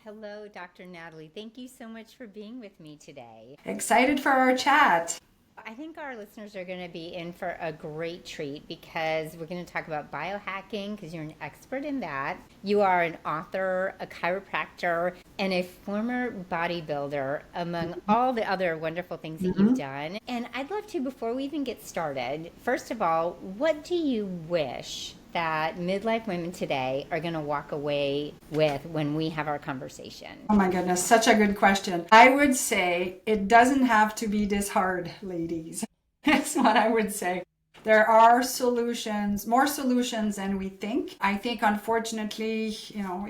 Hello, Dr. Natalie. Thank you so much for being with me today. Excited for our chat. I think our listeners are going to be in for a great treat because we're going to talk about biohacking because you're an expert in that. You are an author, a chiropractor, and a former bodybuilder, among all the other wonderful things that you've Mhm. done. And I'd love to, before we even get started, first of all, what do you wish that midlife women today are going to walk away with when we have our conversation? Oh my goodness, such a good question. I would say it doesn't have to be this hard, ladies. That's what I would say. There are solutions, more solutions than we think. I think, unfortunately,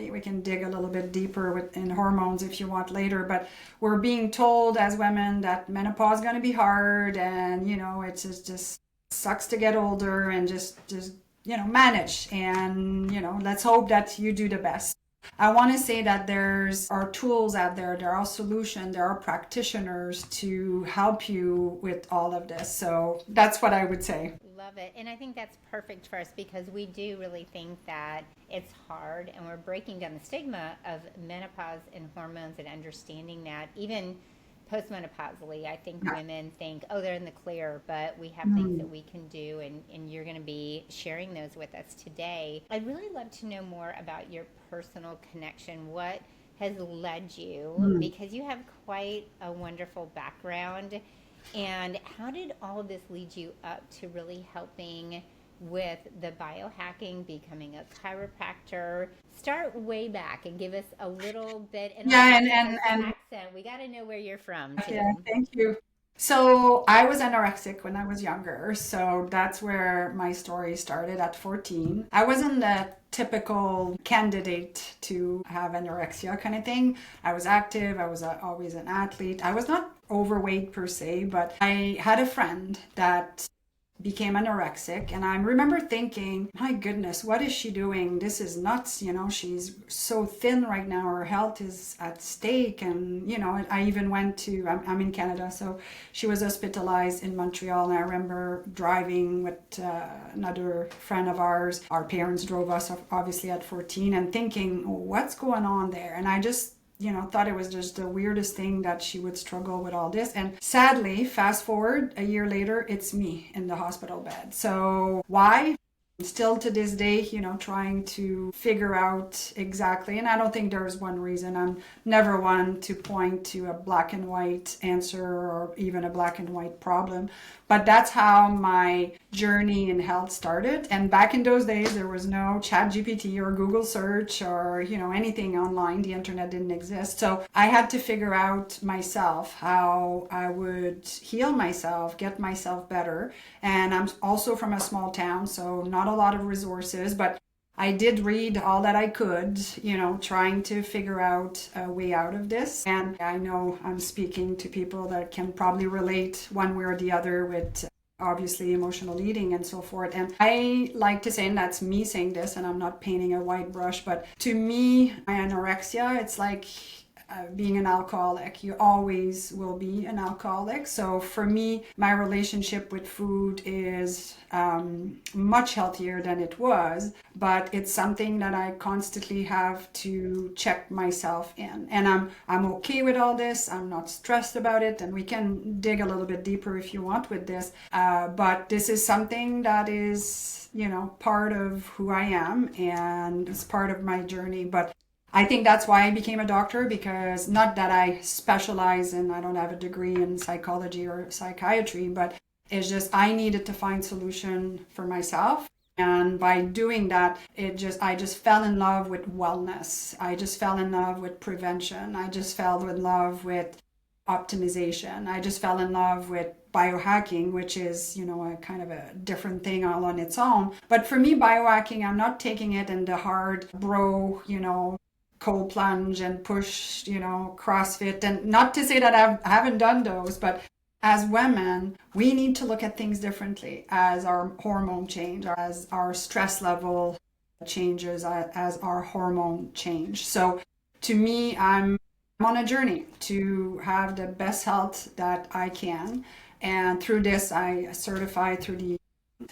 we can dig a little bit deeper in hormones if you want later, but we're being told as women that menopause is going to be hard and, just sucks to get older and just manage. And, let's hope that you do the best. I want to say that there's are tools out there are solutions, there are practitioners to help you with all of this. So that's what I would say. Love it. And I think that's perfect for us because we do really think that it's hard and we're breaking down the stigma of menopause and hormones and understanding that even postmenopausally, I think Yeah. women think, oh, they're in the clear, but we have things that Mm. we can do, and you're going to be sharing those with us today. I'd really love to know more about your personal connection. What has led you, Mm. because you have quite a wonderful background, and how did all of this lead you up to really helping with the biohacking, becoming a chiropractor? Start way back and give us a little bit, and also Yeah, and, give and us the and accent. We got to know where you're from yeah, too. thank you. So I was anorexic when I was younger. So that's where my story started at 14. I wasn't the typical candidate to have anorexia kind of thing. I was active. I was always an athlete. I was not overweight per se, but I had a friend that became anorexic, and I remember thinking, my goodness, what is she doing? This is nuts. She's so thin right now, her health is at stake. And I even went to I'm in Canada, so she was hospitalized in Montreal, and I remember driving with another friend of ours. Our parents drove us, obviously, at 14, and thinking, what's going on there? And I just thought it was just the weirdest thing that she would struggle with all this. And sadly, fast forward a year later, it's me in the hospital bed. So why? Still to this day, trying to figure out exactly. And I don't think there's one reason. I'm never one to point to a black and white answer or even a black and white problem. But that's how my journey in health started. And back in those days, there was no chat GPT or Google search or, anything online. The internet didn't exist. So I had to figure out myself how I would heal myself, get myself better. And I'm also from a small town, so not a lot of resources, but I did read all that I could, trying to figure out a way out of this. And I know I'm speaking to people that can probably relate one way or the other with obviously emotional eating and so forth. And I like to say, and that's me saying this, and I'm not painting a white brush, but to me, my anorexia, it's like being an alcoholic. You always will be an alcoholic. So for me, my relationship with food is much healthier than it was, but it's something that I constantly have to check myself in. And I'm okay with all this. I'm not stressed about it, and we can dig a little bit deeper if you want with this. But this is something that is part of who I am, and it's part of my journey. But I think that's why I became a doctor, because not that I specialize in, I don't have a degree in psychology or psychiatry, but it's just I needed to find solution for myself. And by doing that, I just fell in love with wellness. I just fell in love with prevention. I just fell in love with optimization. I just fell in love with biohacking, which is, a kind of a different thing all on its own. But for me, biohacking, I'm not taking it in the hard bro, cold plunge and push, CrossFit. And not to say that I haven't done those, but as women, we need to look at things differently as our hormone change, as our stress level changes, as our hormone change. So to me, I'm on a journey to have the best health that I can. And through this, I certified through the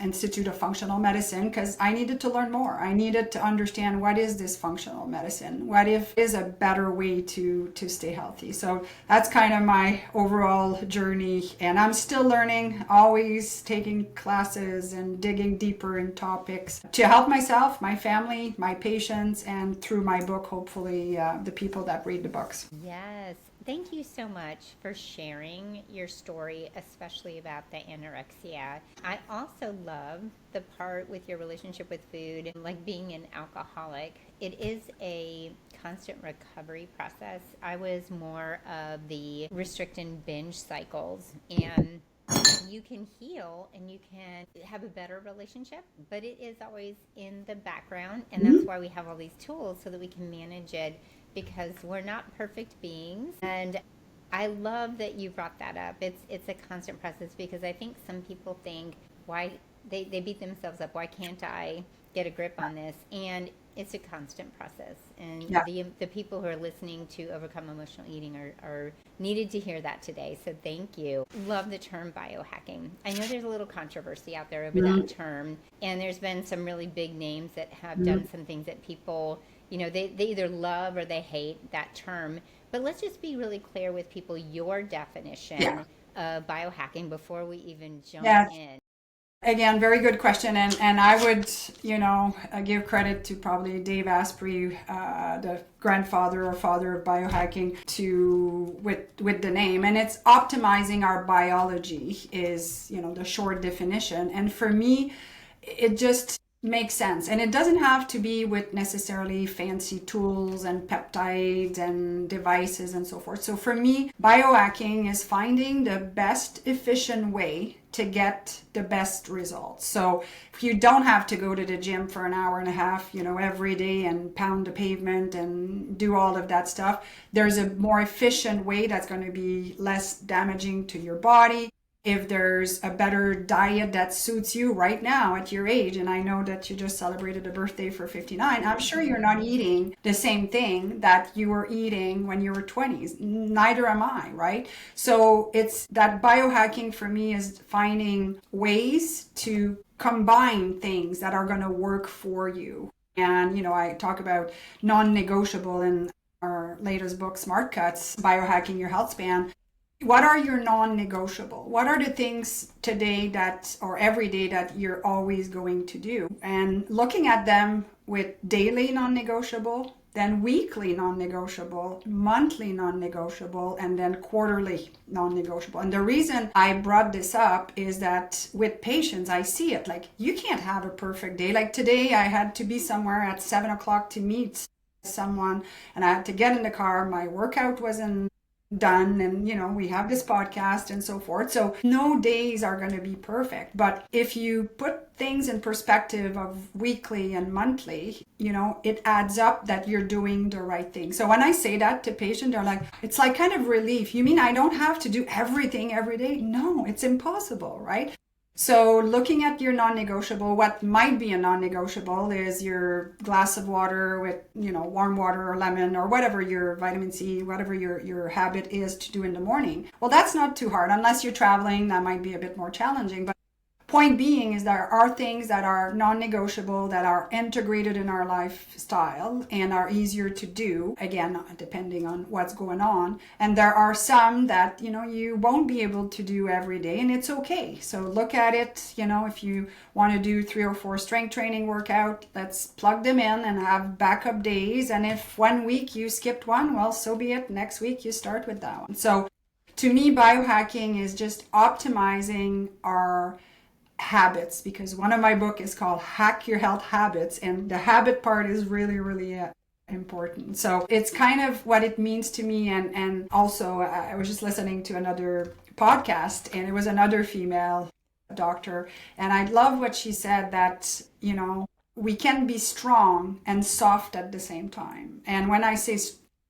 Institute of Functional Medicine because I needed to learn more. I needed to understand what is this functional medicine? What if is a better way to stay healthy? So that's kind of my overall journey, and I'm still learning, always taking classes and digging deeper in topics to help myself, my family, my patients, and through my book, hopefully the people that read the books. Yes. Thank you so much for sharing your story, especially about the anorexia. I also love the part with your relationship with food, like being an alcoholic. It is a constant recovery process. I was more of the restrict and binge cycles, and you can heal and you can have a better relationship, but it is always in the background, and that's why we have all these tools so that we can manage it, because we're not perfect beings. And I love that you brought that up. It's a constant process, because I think some people think, why they beat themselves up, why can't I get a grip on this? And it's a constant process, and the people who are listening to Overcome Emotional Eating are needed to hear that today. So thank you. Love the term biohacking. I know there's a little controversy out there over that term, and there's been some really big names that have done some things that people, they either love or they hate that term. But let's just be really clear with people your definition of biohacking before we even jump in. Again, very good question. And I would, give credit to probably Dave Asprey, the grandfather or father of biohacking, with the name. And it's optimizing our biology is, the short definition. And for me, it just makes sense. And it doesn't have to be with necessarily fancy tools and peptides and devices and so forth. So for me, biohacking is finding the best efficient way to get the best results. So if you don't have to go to the gym for an hour and a half, every day and pound the pavement and do all of that stuff, there's a more efficient way that's going to be less damaging to your body. If there's a better diet that suits you right now at your age, and I know that you just celebrated a birthday for 59, I'm sure you're not eating the same thing that you were eating when you were 20s. Neither am I, right? So it's that biohacking for me is finding ways to combine things that are going to work for you. And, I talk about non-negotiable in our latest book, Smart Cuts, Biohacking Your Health Span. What are your non-negotiable? What are the things today or every day that you're always going to do? And looking at them with daily non-negotiable, then weekly non-negotiable, monthly non-negotiable, and then quarterly non-negotiable. And the reason I brought this up is that with patients, I see it. Like, you can't have a perfect day. Like today, I had to be somewhere at 7:00 to meet someone, and I had to get in the car. My workout wasn't done, and we have this podcast and so forth, so no days are going to be perfect. But if you put things in perspective of weekly and monthly, it adds up that you're doing the right thing. So when I say that to patients, they're like, it's like kind of relief. You mean I don't have to do everything every day? No, it's impossible, right? So looking at your non-negotiable, what might be a non-negotiable is your glass of water with, warm water or lemon or whatever your vitamin C, whatever your habit is to do in the morning. Well, that's not too hard. Unless you're traveling, that might be a bit more challenging. But point being is there are things that are non-negotiable, that are integrated in our lifestyle and are easier to do, again, depending on what's going on. And there are some that, you won't be able to do every day, and it's okay. So look at it, if you want to do 3 or 4 strength training workout, let's plug them in and have backup days. And if one week you skipped one, well, so be it. Next week you start with that one. So to me, biohacking is just optimizing our habits, because one of my book is called Hack Your Health Habits, and the habit part is really, really important. So it's kind of what it means to me. And also I was just listening to another podcast, and it was another female doctor, and I love what she said, that we can be strong and soft at the same time. And when I say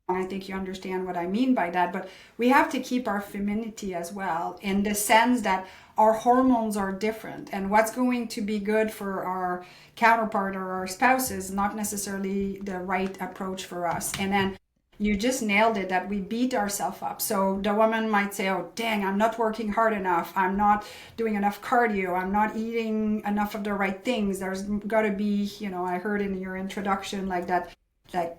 I think you understand what I mean by that, but we have to keep our femininity as well, in the sense that our hormones are different, and what's going to be good for our counterpart or our spouse is not necessarily the right approach for us. And then You just nailed it, that we beat ourselves up. So the woman might say, oh, dang, I'm not working hard enough. I'm not doing enough cardio. I'm not eating enough of the right things. There's got to be, I heard in your introduction, like that, like,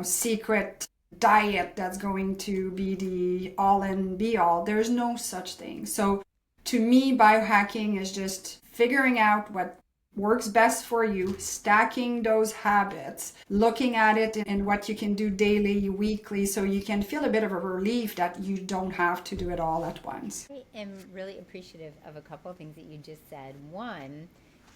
secret diet that's going to be the all and be all. There's no such thing. So to me, biohacking is just figuring out what works best for you, stacking those habits, looking at it and what you can do daily, weekly, so you can feel a bit of a relief that you don't have to do it all at once. I am really appreciative of a couple of things that you just said. One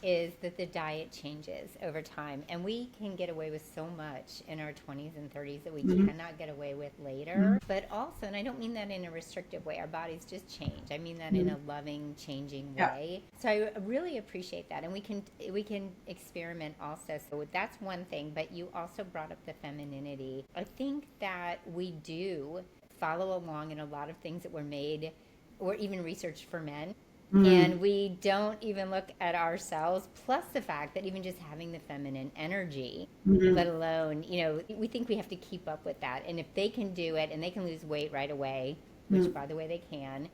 is that the diet changes over time, and we can get away with so much in our 20s and 30s that we cannot get away with later. But also, and I don't mean that in a restrictive way, our bodies just change. I mean that in a loving, changing way. So I really appreciate that, and we can experiment also. So that's one thing. But you also brought up the femininity. I think that we do follow along in a lot of things that were made or even researched for men. And we don't even look at ourselves, plus the fact that even just having the feminine energy, let alone, we think we have to keep up with that. And if they can do it and they can lose weight right away, which by the way they can,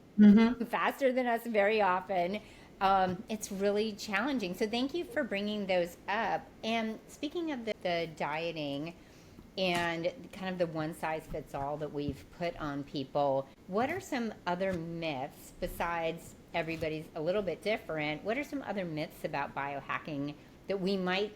faster than us very often, it's really challenging. So thank you for bringing those up. And speaking of the dieting and kind of the one size fits all that we've put on people, what are some other myths besides everybody's a little bit different? What are some other myths about biohacking that we might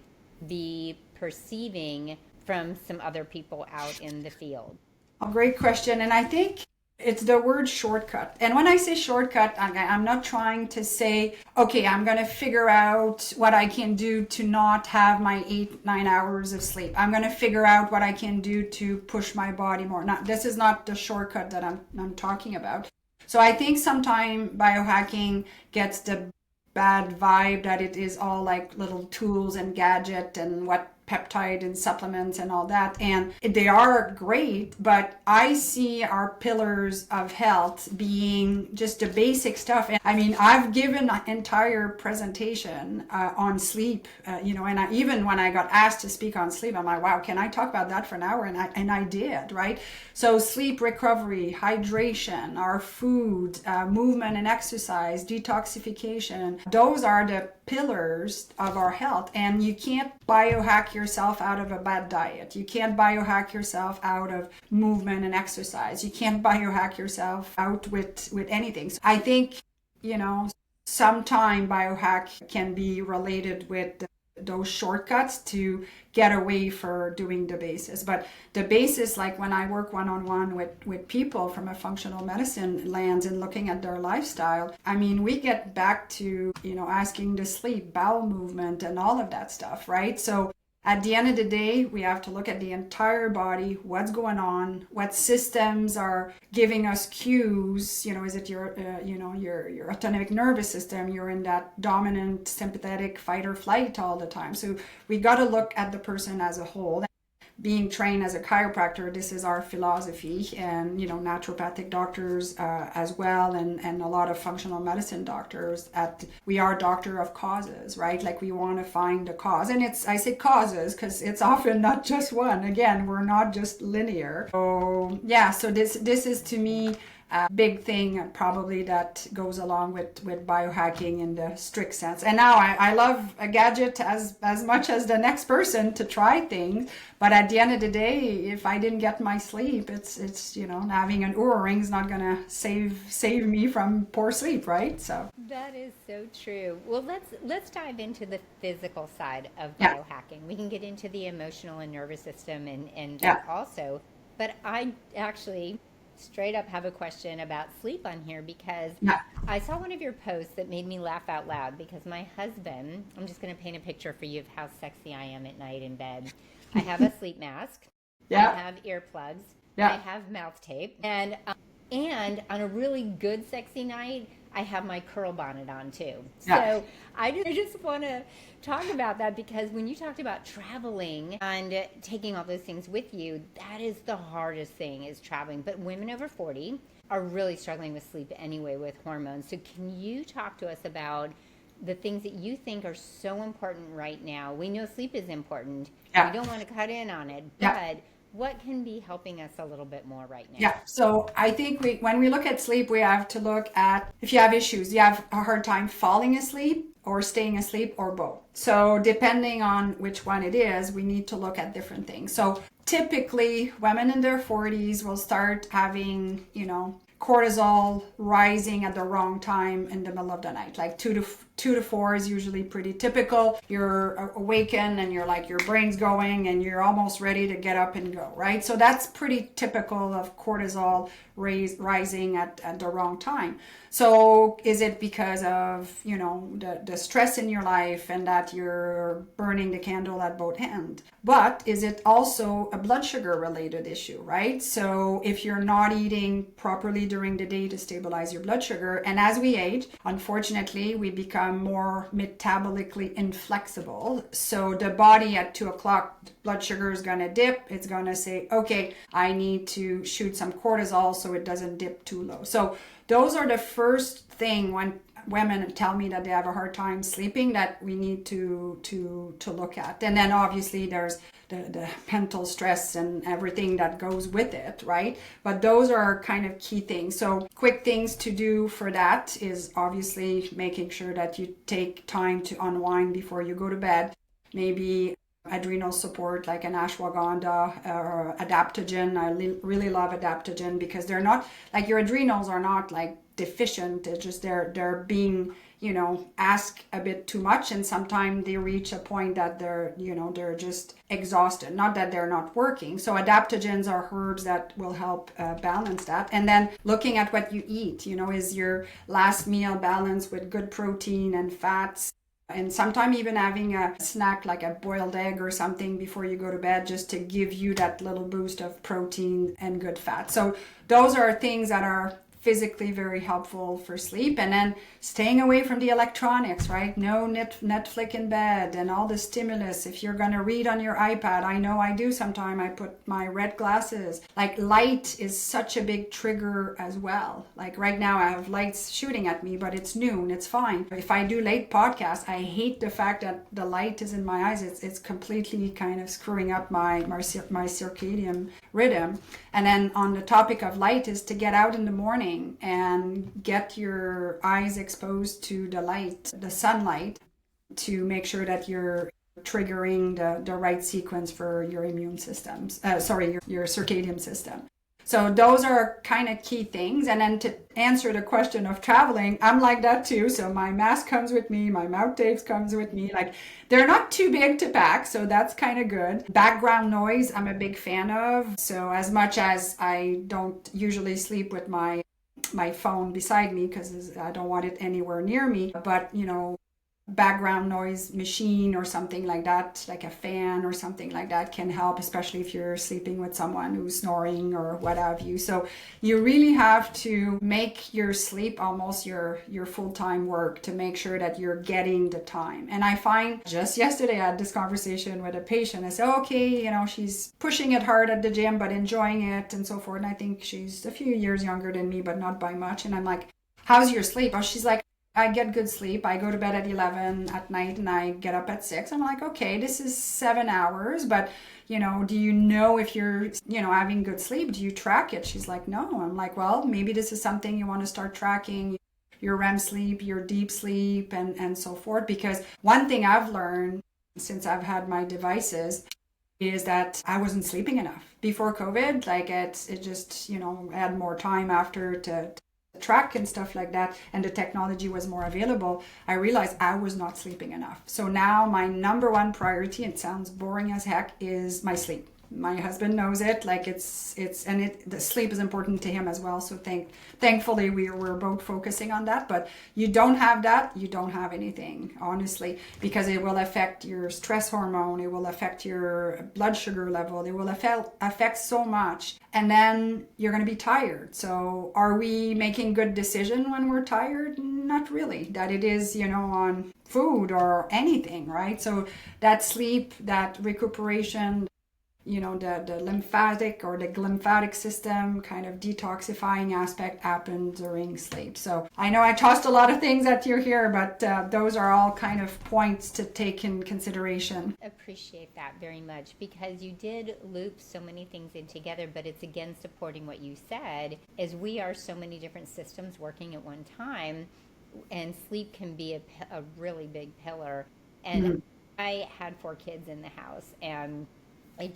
be perceiving from some other people out in the field? A great question. And I think it's the word shortcut. And when I say shortcut, I'm not trying to say, okay, I'm going to figure out what I can do to not have my 8-9 hours of sleep. I'm going to figure out what I can do to push my body more. This is not the shortcut that I'm talking about. So I think sometimes biohacking gets the bad vibe that it is all like little tools and gadget and what peptide and supplements and all that. And they are great, but I see our pillars of health being just the basic stuff. And I mean, I've given an entire presentation on sleep, and even when I got asked to speak on sleep, I'm like, wow, can I talk about that for an hour? And I did, right? So sleep recovery, hydration, our food, movement and exercise, detoxification, those are the pillars of our health. And you can't biohack yourself out of a bad diet. You can't biohack yourself out of movement and exercise. You can't biohack yourself out with anything. So I think, sometime biohack can be related with those shortcuts to get away for doing the basis. But the basis, like when I work one-on-one with people from a functional medicine lens and looking at their lifestyle, I mean, we get back to, asking to sleep, bowel movement and all of that stuff, right? So at the end of the day, we have to look at the entire body, what's going on, what systems are giving us cues. Is it your autonomic nervous system? You're in that dominant sympathetic fight or flight all the time. So we got to look at the person as a whole. Being trained as a chiropractor, this is our philosophy, and naturopathic doctors as well, and a lot of functional medicine doctors. We are doctor of causes, right? Like we want to find the cause, and I say causes because it's often not just one. Again, we're not just linear. So yeah, so this is to me a big thing probably that goes along with biohacking in the strict sense. And now I love a gadget as much as the next person to try things, but at the end of the day, if I didn't get my sleep, it's having an Oura ring's not gonna save me from poor sleep, right? So that is so true. Well, let's dive into the physical side of biohacking. We can get into the emotional and nervous system and that also, but I actually straight up have a question about sleep on here because I saw one of your posts that made me laugh out loud because my husband, I'm just going to paint a picture for you of how sexy I am at night in bed. I have a sleep mask. I have earplugs. I have mouth tape. And on a really good sexy night, I have my curl bonnet on too. So I just want to talk about that because when you talked about traveling and taking all those things with you, that is the hardest thing is traveling. But women over 40 are really struggling with sleep anyway with hormones. So can you talk to us about the things that you think are so important right now? We know sleep is important. We don't want to cut in on it, but what can be helping us a little bit more right now? Yeah, so I think when we look at sleep, we have to look at if you have issues, you have a hard time falling asleep or staying asleep or both. So depending on which one it is, we need to look at different things. So typically women in their 40s will start having, cortisol rising at the wrong time in the middle of the night. Like 2 to 4 is usually pretty typical. You're awakened and you're like, your brain's going and you're almost ready to get up and go, right? So that's pretty typical of cortisol rising at the wrong time. So is it because of, the stress in your life and that you're burning the candle at both ends? But is it also a blood sugar related issue, right? So if you're not eating properly during the day to stabilize your blood sugar, and as we age, unfortunately, we become more metabolically inflexible. So the body at 2 o'clock, blood sugar is going to dip. It's going to say, okay, I need to shoot some cortisol so it doesn't dip too low. So those are the first thing when women tell me that they have a hard time sleeping that we need to look at. And then obviously there's the mental stress and everything that goes with it, right? But those are kind of key things. So quick things to do for that is obviously making sure that you take time to unwind before you go to bed. Maybe adrenal support like an ashwagandha or adaptogen. I really love adaptogen because they're not like your adrenals are not like deficient. It's just they're being asked a bit too much, and sometimes they reach a point that they're just exhausted, not that they're not working. So adaptogens are herbs that will help balance that. And then looking at what you eat, is your last meal balanced with good protein and fats, and sometimes even having a snack like a boiled egg or something before you go to bed just to give you that little boost of protein and good fat. So those are things that are physically very helpful for sleep. And then staying away from the electronics, right? No Netflix in bed and all the stimulus. If you're going to read on your iPad, I know I do sometimes, I put my red glasses. Like light is such a big trigger as well. Like right now I have lights shooting at me, but it's noon, it's fine. If I do late podcasts, I hate the fact that the light is in my eyes. It's completely kind of screwing up my circadian rhythm. And then on the topic of light is to get out in the morning and get your eyes exposed to the light, the sunlight, to make sure that you're triggering the right sequence for your immune systems, your circadian system. So those are kind of key things. And then to answer the question of traveling, I'm like that too. So my mask comes with me, my mouth tapes comes with me. Like they're not too big to pack, so that's kind of good. Background noise, I'm a big fan of. So as much as I don't usually sleep with my phone beside me because I don't want it anywhere near me, but background noise machine or something like that, like a fan or something like that, can help, especially if you're sleeping with someone who's snoring or what have you. So you really have to make your sleep almost your full-time work to make sure that you're getting the time. And I find just yesterday I had this conversation with a patient. I said, okay, she's pushing it hard at the gym but enjoying it and so forth. And I think she's a few years younger than me, but not by much. And I'm like, how's your sleep? Oh, she's like, I get good sleep. I go to bed at 11 at night and I get up at 6. I'm like, okay, this is 7 hours, but do you know if you're, having good sleep? Do you track it? She's like, no. I'm like, well, maybe this is something you want to start tracking, your REM sleep, your deep sleep, and so forth. Because one thing I've learned since I've had my devices is that I wasn't sleeping enough before COVID. Like it just, I had more time after to track and stuff like that, and the technology was more available. I realized I was not sleeping enough. So now my number one priority, it sounds boring as heck, is my sleep. My husband knows it. Like the sleep is important to him as well. So thankfully we're both focusing on that. But you don't have that, you don't have anything, honestly, because it will affect your stress hormone. It will affect your blood sugar level. It will affect so much. And then you're going to be tired. So are we making good decision when we're tired? Not really. That it is, on food or anything, right? So that sleep, that recuperation, the lymphatic or the glymphatic system kind of detoxifying aspect happen during sleep. So I know I tossed a lot of things at you here, but those are all kind of points to take in consideration. Appreciate that very much, because you did loop so many things in together, but it's again supporting what you said, is we are so many different systems working at one time, and sleep can be a really big pillar. And I had 4 kids in the house, and I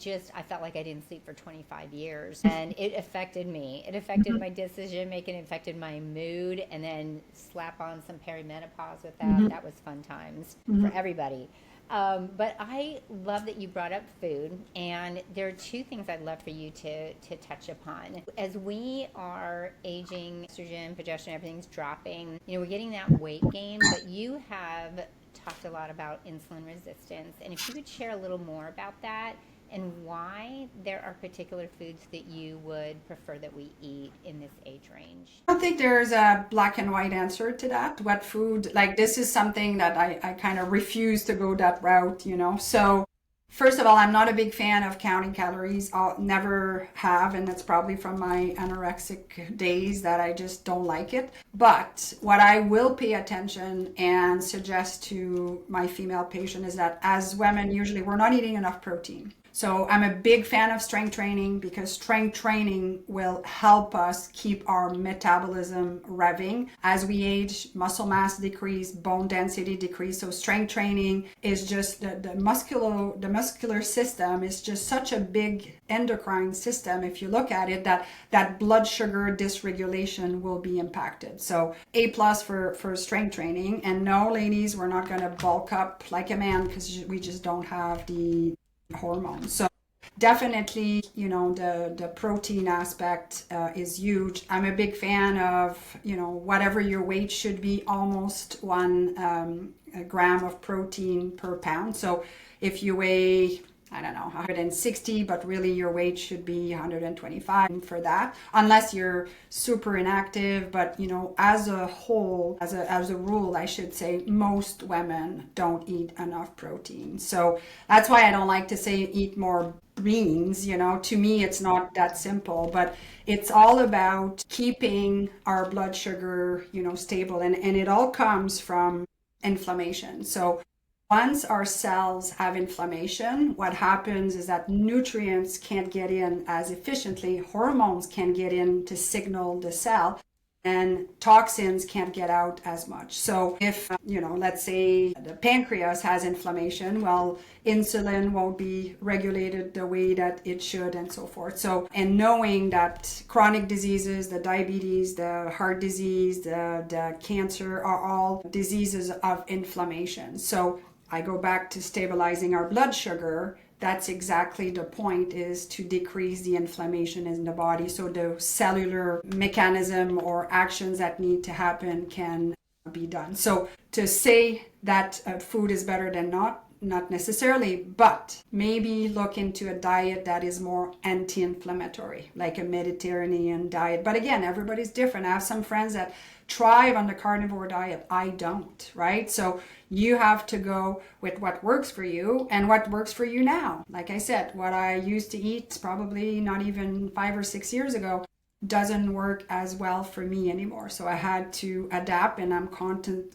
felt like I didn't sleep for 25 years, and it affected me. It affected my decision making, it affected my mood, and then slap on some perimenopause with that. That was fun times for everybody. But I love that you brought up food, and there are 2 things I'd love for you to touch upon. As we are aging, estrogen, progesterone, everything's dropping, we're getting that weight gain, but you have talked a lot about insulin resistance, and if you could share a little more about that, and why there are particular foods that you would prefer that we eat in this age range. I don't think there's a black and white answer to that. What food, like this is something that I kind of refuse to go that route, So first of all, I'm not a big fan of counting calories. I'll never have, and that's probably from my anorexic days that I just don't like it. But what I will pay attention and suggest to my female patient is that as women, usually we're not eating enough protein. So I'm a big fan of strength training, because strength training will help us keep our metabolism revving. As we age, muscle mass decrease, bone density decrease. So strength training is just the muscular system is just such a big endocrine system. If you look at it, that blood sugar dysregulation will be impacted. So A+ for strength training. And no, ladies, we're not going to bulk up like a man, because we just don't have the hormones. So definitely, the protein aspect is huge. I'm a big fan of, whatever your weight should be, almost 1 gram of protein per pound. So if you weigh, I don't know, 160, but really your weight should be 125 for that, unless you're super inactive. But, as a whole, as a rule, I should say, most women don't eat enough protein. So that's why I don't like to say eat more beans. To me, it's not that simple, but it's all about keeping our blood sugar, stable. And it all comes from inflammation. So once our cells have inflammation, what happens is that nutrients can't get in as efficiently, hormones can't get in to signal the cell, and toxins can't get out as much. So if, let's say the pancreas has inflammation, well, insulin won't be regulated the way that it should, and so forth. So, and knowing that chronic diseases, the diabetes, the heart disease, the cancer are all diseases of inflammation. So I go back to stabilizing our blood sugar. That's exactly the point, is to decrease the inflammation in the body, so the cellular mechanism or actions that need to happen can be done. So to say that food is better than not necessarily, but maybe look into a diet that is more anti-inflammatory, like a Mediterranean diet. But again, everybody's different. I have some friends that thrive on the carnivore diet. I don't, right? So you have to go with what works for you and what works for you now. Like I said, what I used to eat probably not even 5 or 6 years ago doesn't work as well for me anymore. So I had to adapt, and I'm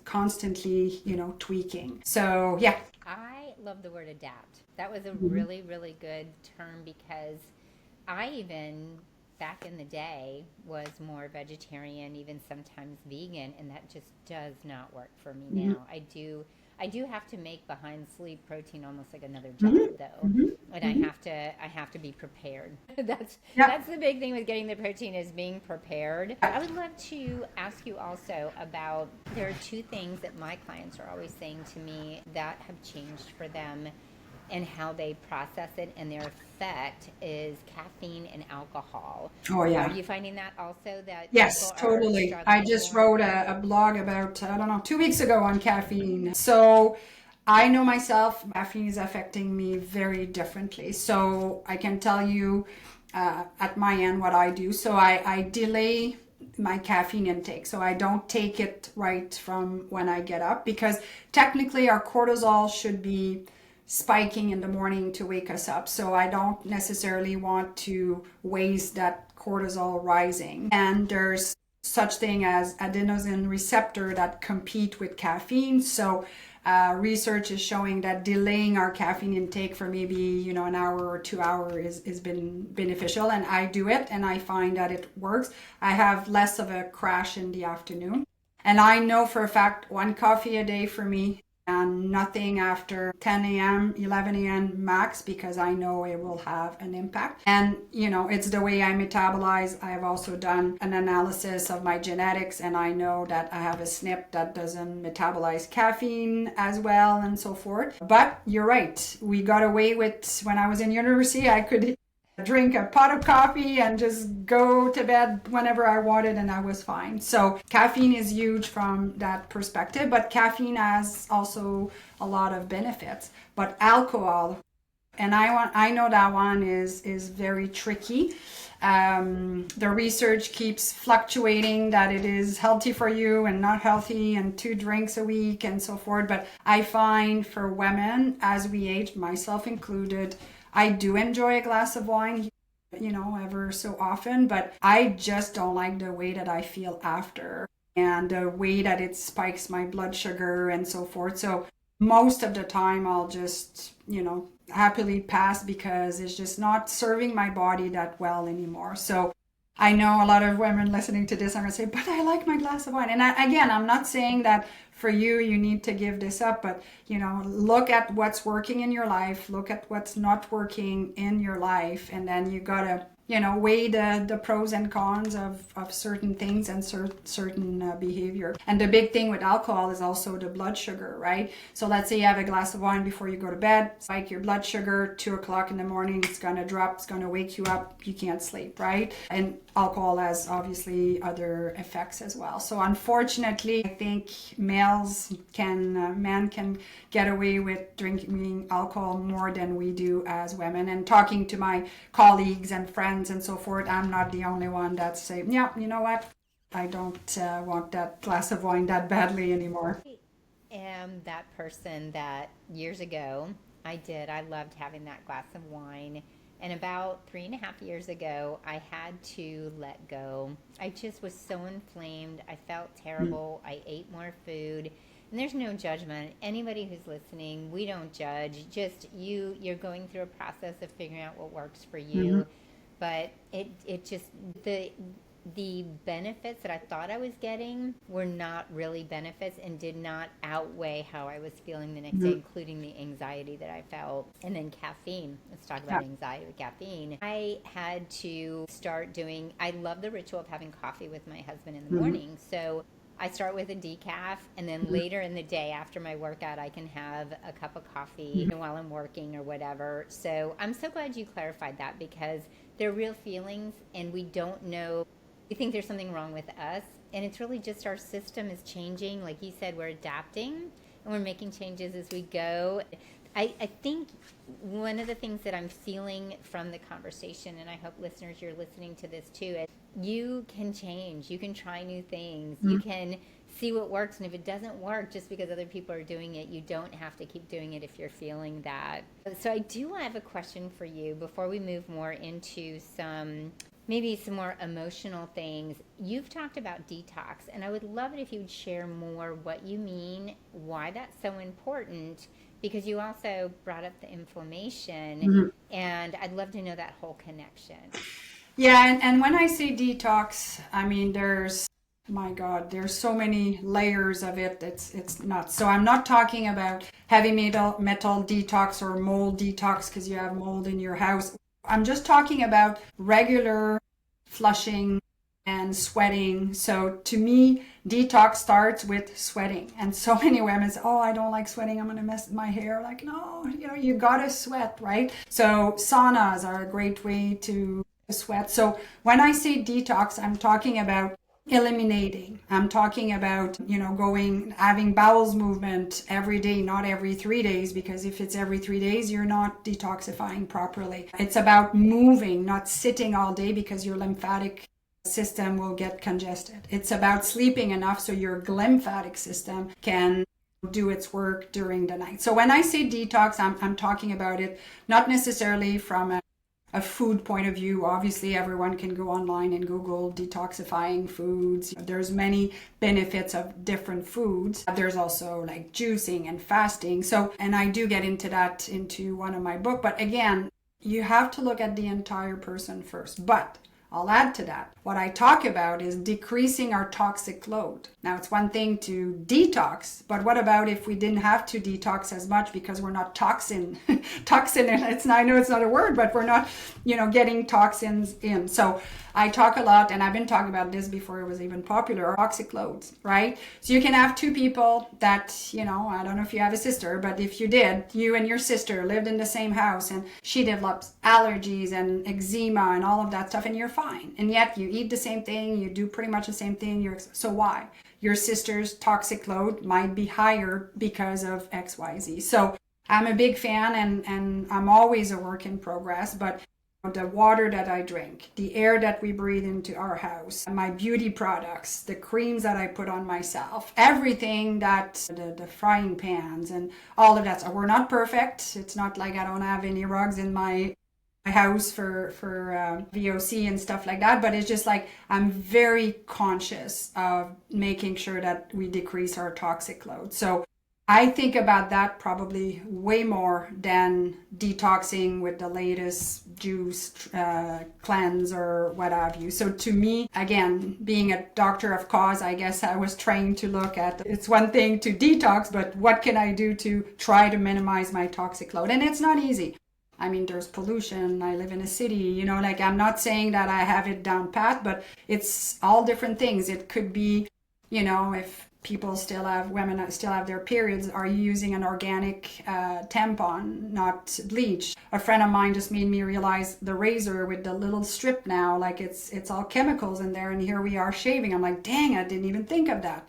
constantly, tweaking. So yeah. I love the word adapt. That was a really, really good term, because I even back in the day was more vegetarian, even sometimes vegan, and that just does not work for me now. I do have to make behind sleep protein almost like another job though. And I have to be prepared. That's the big thing with getting the protein, is being prepared. I would love to ask you also about, there are 2 things that my clients are always saying to me that have changed for them and how they process it, and their effect is caffeine and alcohol. Oh yeah. Are you finding that also, that yes, totally. I just wrote a blog about, 2 weeks ago on caffeine. So I know myself, caffeine is affecting me very differently. So I can tell you at my end what I do. So I delay my caffeine intake. So I don't take it right from when I get up, because technically our cortisol should be spiking in the morning to wake us up. So I don't necessarily want to waste that cortisol rising. And there's such thing as adenosine receptor that compete with caffeine. So research is showing that delaying our caffeine intake for maybe an hour or 2 hours is been beneficial, and I do it and I find that it works. I have less of a crash in the afternoon, and I know for a fact 1 coffee a day for me, and nothing after 10 a.m., 11 a.m. max, because I know it will have an impact. And, it's the way I metabolize. I've also done an analysis of my genetics, and I know that I have a SNP that doesn't metabolize caffeine as well, and so forth. But you're right. We got away with, when I was in university, I could drink a pot of coffee and just go to bed whenever I wanted, and I was fine. So caffeine is huge from that perspective, but caffeine has also a lot of benefits. But alcohol, and I know that one is very tricky. The research keeps fluctuating that it is healthy for you and not healthy, and 2 drinks a week and so forth. But I find for women, as we age, myself included, I do enjoy a glass of wine, ever so often, but I just don't like the way that I feel after, and the way that it spikes my blood sugar and so forth. So most of the time I'll just, happily pass, because it's just not serving my body that well anymore. So I know a lot of women listening to this are going to say, but I like my glass of wine. And again, I'm not saying that for you need to give this up, but look at what's working in your life, look at what's not working in your life, and then you gotta weigh the pros and cons of certain things and certain behavior. And the big thing with alcohol is also the blood sugar, right? So let's say you have a glass of wine before you go to bed, spike your blood sugar, 2 o'clock in the morning, it's gonna drop, it's gonna wake you up, you can't sleep, right? And alcohol has obviously other effects as well. So unfortunately, I think men can get away with drinking alcohol more than we do as women. And talking to my colleagues and friends and so forth, I'm not the only one that's saying, yeah, you know what, I don't want that glass of wine that badly anymore. I am that person that years ago I loved having that glass of wine. And about 3.5 years ago, I had to let go. I just was so inflamed. I felt terrible. I ate more food. And there's no judgment. Anybody who's listening, we don't judge. Just you're going through a process of figuring out what works for you. But it just, the benefits that I thought I was getting were not really benefits, and did not outweigh how I was feeling the next day, including the anxiety that I felt. And then caffeine. Let's talk about anxiety with caffeine. I had to start doing, I love the ritual of having coffee with my husband in the morning. So I start with a decaf, and then later in the day after my workout, I can have a cup of coffee while I'm working or whatever. So I'm so glad you clarified that, because they're real feelings, and we don't know. We think there's something wrong with us, and it's really just our system is changing. Like you said, we're adapting, and we're making changes as we go. I think one of the things that I'm feeling from the conversation, and I hope listeners, you're listening to this too, is you can change. You can try new things. You can see what works. And if it doesn't work just because other people are doing it, you don't have to keep doing it if you're feeling that. So I do have a question for you before we move more into maybe some more emotional things. You've talked about detox, and I would love it if you would share more what you mean, why that's so important, because you also brought up the inflammation, and I'd love to know that whole connection. Yeah, and when I say detox, I mean my God, there's so many layers of it. It's nuts. So I'm not talking about heavy metal detox or mold detox because you have mold in your house. I'm just talking about regular flushing and sweating. So to me, detox starts with sweating. And so many women say, oh, I don't like sweating, I'm going to mess my hair. Like, no, you got to sweat, right? So saunas are a great way to sweat. So when I say detox, I'm talking about eliminating. I'm talking about, having bowels movement every day, not every 3 days, because if it's every 3 days, you're not detoxifying properly. It's about moving, not sitting all day, because your lymphatic system will get congested. It's about sleeping enough so your glymphatic system can do its work during the night. So when I say detox, I'm talking about it not necessarily from a food point of view. Obviously, everyone can go online and Google detoxifying foods. There's many benefits of different foods. There's also like juicing and fasting. So, and I do get into that into one of my book. But again, you have to look at the entire person first. But I'll add to that. What I talk about is decreasing our toxic load. Now, it's one thing to detox, but what about if we didn't have to detox as much because we're not toxin, I know it's not a word, but we're not, getting toxins in. So I talk a lot, and I've been talking about this before it was even popular, toxic loads, right? So you can have two people that, I don't know if you have a sister, but if you did, you and your sister lived in the same house and she develops allergies and eczema and all of that stuff, and you're fine. And yet you eat the same thing, you do pretty much the same thing. So why? Your sister's toxic load might be higher because of XYZ. So I'm a big fan, and I'm always a work in progress, but the water that I drink, the air that we breathe into our house, my beauty products, the creams that I put on myself, everything that the frying pans and all of that. So we're not perfect. It's not like I don't have any rugs in my house for VOC and stuff like that, but it's just like I'm very conscious of making sure that we decrease our toxic load. So I think about that probably way more than detoxing with the latest juice cleanse or what have you. So to me, again, being a doctor of cause, I guess I was trying to look at, it's one thing to detox, but what can I do to try to minimize my toxic load? And it's not easy. I mean, there's pollution. I live in a city, I'm not saying that I have it down pat, but it's all different things. It could be, if women still have their periods, are you using an organic tampon, not bleach? A friend of mine just made me realize the razor with the little strip now, like it's all chemicals in there, and here we are shaving. I'm like, dang, I didn't even think of that.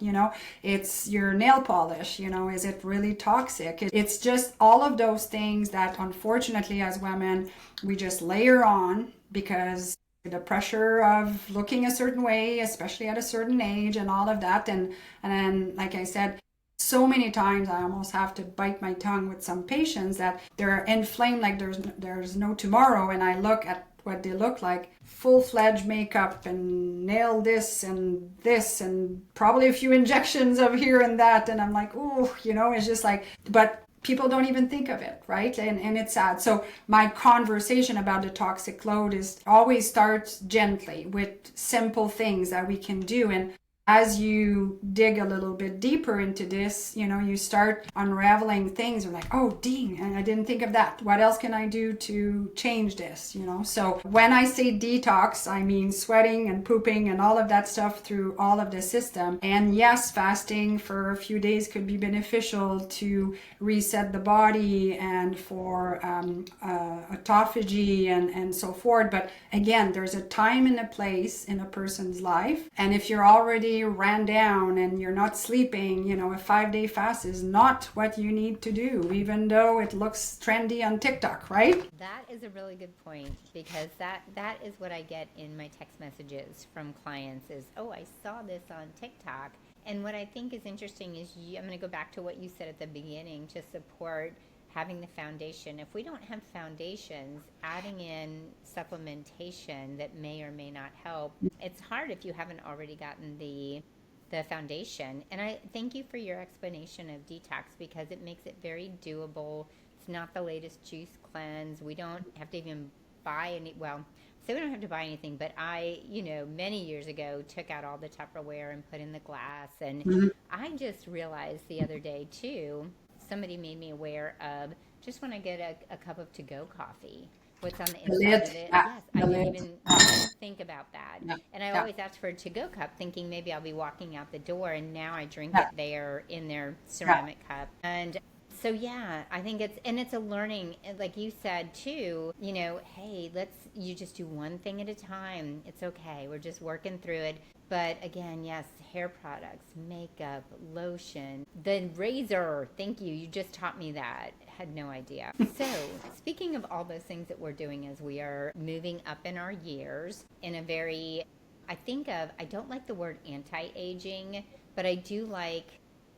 It's your nail polish, is it really toxic? It's just all of those things that unfortunately as women, we just layer on because the pressure of looking a certain way, especially at a certain age and all of that. And then, like I said, so many times I almost have to bite my tongue with some patients that they're inflamed like there's no tomorrow. And I look at what they look like, full-fledged makeup and nail this and probably a few injections of here and that. And I'm like, oh, it's just like, but people don't even think of it, right? And it's sad. So my conversation about the toxic load is always starts gently with simple things that we can do. And as you dig a little bit deeper into this, you start unraveling things. You're like, oh, dang, I didn't think of that. What else can I do to change this? So when I say detox, I mean sweating and pooping and all of that stuff through all of the system. And yes, fasting for a few days could be beneficial to reset the body and for autophagy and so forth. But again, there's a time and a place in a person's life. And if you're already ran down and you're not sleeping, a 5-day fast is not what you need to do, even though it looks trendy on TikTok, right? That is a really good point, because that is what I get in my text messages from clients is, oh, I saw this on TikTok. And what I think is interesting is I'm going to go back to what you said at the beginning to support having the foundation. If we don't have foundations, adding in supplementation that may or may not help, it's hard if you haven't already gotten the foundation. And I thank you for your explanation of detox, because it makes it very doable. It's not the latest juice cleanse. We don't have to even buy any, so we don't have to buy anything, but I, many years ago took out all the Tupperware and put in the glass. And I just realized the other day too, somebody made me aware of, just when I get a cup of to-go coffee, what's on the inside of it. Yes, I didn't even think about that. And I always ask for a to-go cup, thinking maybe I'll be walking out the door, and now I drink it there in their ceramic cup. And so, yeah, I think it's a learning, like you said too, hey, you just do one thing at a time. It's okay. We're just working through it. But again, yes, hair products, makeup, lotion, the razor. Thank you. You just taught me that. Had no idea. So speaking of all those things that we're doing as we are moving up in our years in a very, I don't like the word anti-aging, but I do like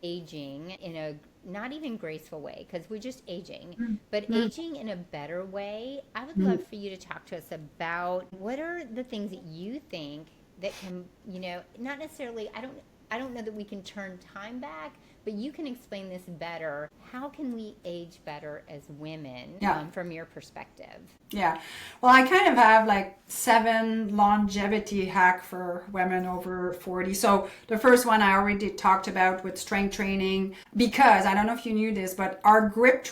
aging in a not even graceful way, because we're just aging, but aging in a better way. I would love for you to talk to us about what are the things that you think that can, not necessarily, I don't know that we can turn time back, but you can explain this better. How can we age better as women, from your perspective? Yeah. Well, I kind of have like 7 longevity hack for women over 40. So the first one I already talked about with strength training, because I don't know if you knew this, but our grip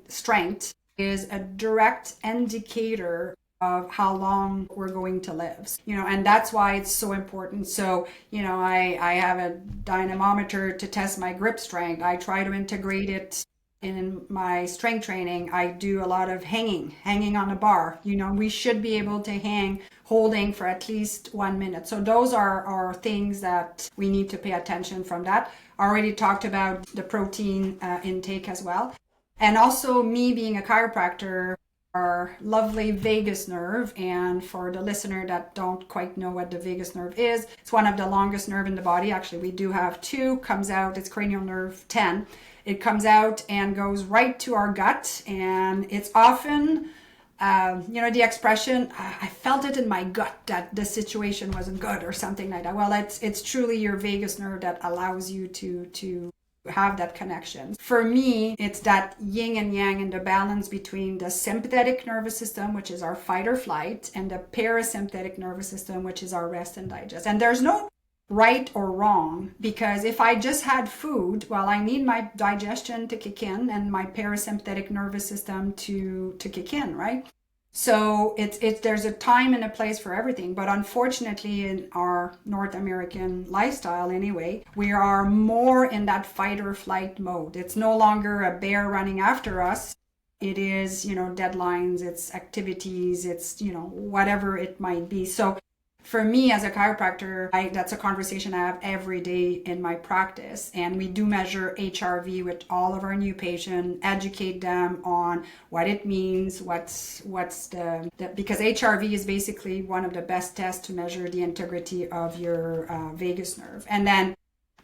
strength is a direct indicator of how long we're going to live, and that's why it's so important. So, I have a dynamometer to test my grip strength. I try to integrate it in my strength training. I do a lot of hanging on a bar. We should be able to hang holding for at least 1 minute. So those are things that we need to pay attention from that. I already talked about the protein intake as well. And also me being a chiropractor, our lovely vagus nerve, and for the listener that don't quite know what the vagus nerve is, it's one of the longest nerve in the body. Actually, we do have 2, comes out, it's cranial nerve 10. It comes out and goes right to our gut, and it's often, the expression, I felt it in my gut that the situation wasn't good or something like that. Well, it's truly your vagus nerve that allows you to have that connection. For me, it's that yin and yang and the balance between the sympathetic nervous system, which is our fight or flight, and the parasympathetic nervous system, which is our rest and digest. And there's no right or wrong, because if I just had food, well, I need my digestion to kick in and my parasympathetic nervous system to kick in, right? So there's a time and a place for everything. But unfortunately, in our North American lifestyle anyway, we are more in that fight or flight mode. It's no longer a bear running after us. It is, deadlines, it's activities, it's, whatever it might be. So for me as a chiropractor, that's a conversation I have every day in my practice. And we do measure HRV with all of our new patients, educate them on what it means, what's because HRV is basically one of the best tests to measure the integrity of your vagus nerve. And then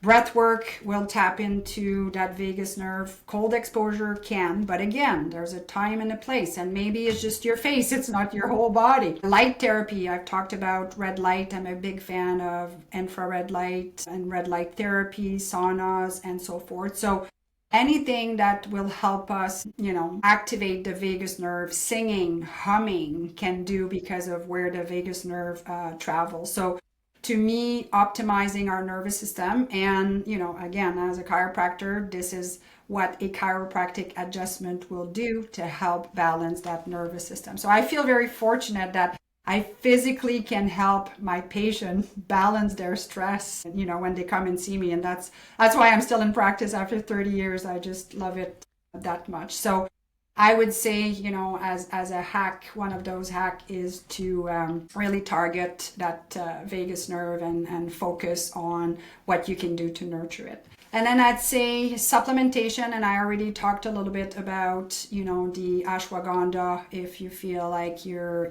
breath work will tap into that vagus nerve. Cold exposure can, but again, there's a time and a place, and maybe it's just your face, it's not your whole body. Light therapy, I've talked about red light. I'm a big fan of infrared light and red light therapy, saunas, and so forth. So anything that will help us, activate the vagus nerve, singing, humming can do because of where the vagus nerve travels. So to me, optimizing our nervous system, and again, as a chiropractor, this is what a chiropractic adjustment will do to help balance that nervous system. So I feel very fortunate that I physically can help my patient balance their stress, when they come and see me. And that's why I'm still in practice after 30 years. I just love it that much. So I would say, as a hack, one of those hack is to really target that vagus nerve and focus on what you can do to nurture it. And then I'd say supplementation, and I already talked a little bit about, the ashwagandha if you feel like your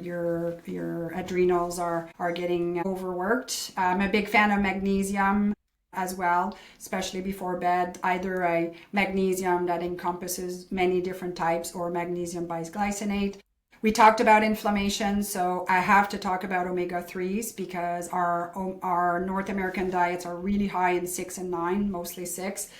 adrenals are getting overworked. I'm a big fan of magnesium as well, especially before bed, either a magnesium that encompasses many different types or magnesium bisglycinate. We talked about inflammation, so I have to talk about omega-3s because our North American diets are really high in 6 and 9, mostly 6,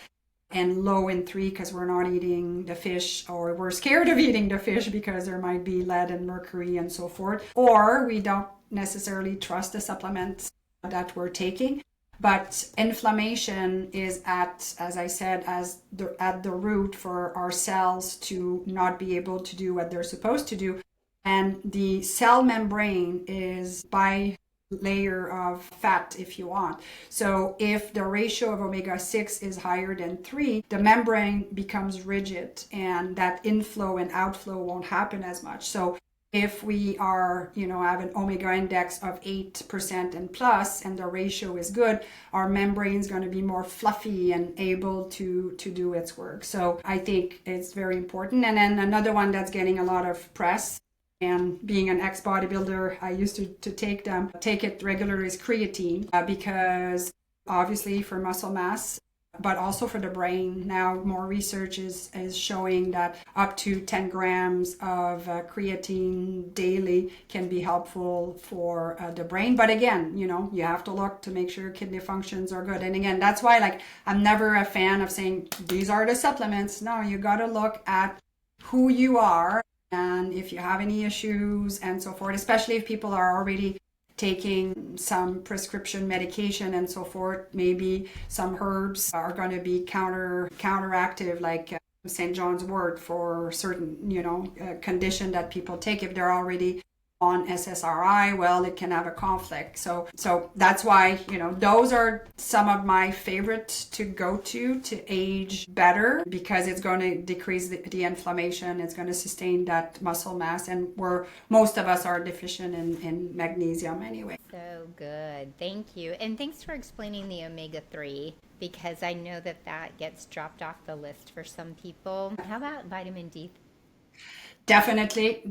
and low in 3 because we're not eating the fish, or we're scared of eating the fish because there might be lead and mercury and so forth, or we don't necessarily trust the supplements that we're taking. But inflammation is as I said, at the root for our cells to not be able to do what they're supposed to do. And the cell membrane is by layer of fat, if you want. So if the ratio of omega-6 is higher than 3, the membrane becomes rigid, and that inflow and outflow won't happen as much. So if we are, have an omega index of 8% and plus, and the ratio is good, our membrane is going to be more fluffy and able to do its work. So I think it's very important. And then another one that's getting a lot of press, and being an ex-bodybuilder, I used to take it regular, is creatine, because obviously for muscle mass, but also for the brain. Now more research is showing that up to 10 grams of creatine daily can be helpful for the brain. But again, you have to look to make sure kidney functions are good. And again, that's why I'm never a fan of saying these are the supplements. No, you got to look at who you are and if you have any issues and so forth, especially if people are already taking some prescription medication and so forth. Maybe some herbs are going to be counteractive, like St. John's wort for certain, condition that people take. If they're already on SSRI, well, it can have a conflict. So that's why, those are some of my favorites to go to age better, because it's going to decrease the inflammation. It's going to sustain that muscle mass, and where most of us are deficient in magnesium anyway. So good. Thank you. And thanks for explaining the omega-3, because I know that gets dropped off the list for some people. How about vitamin D? Definitely.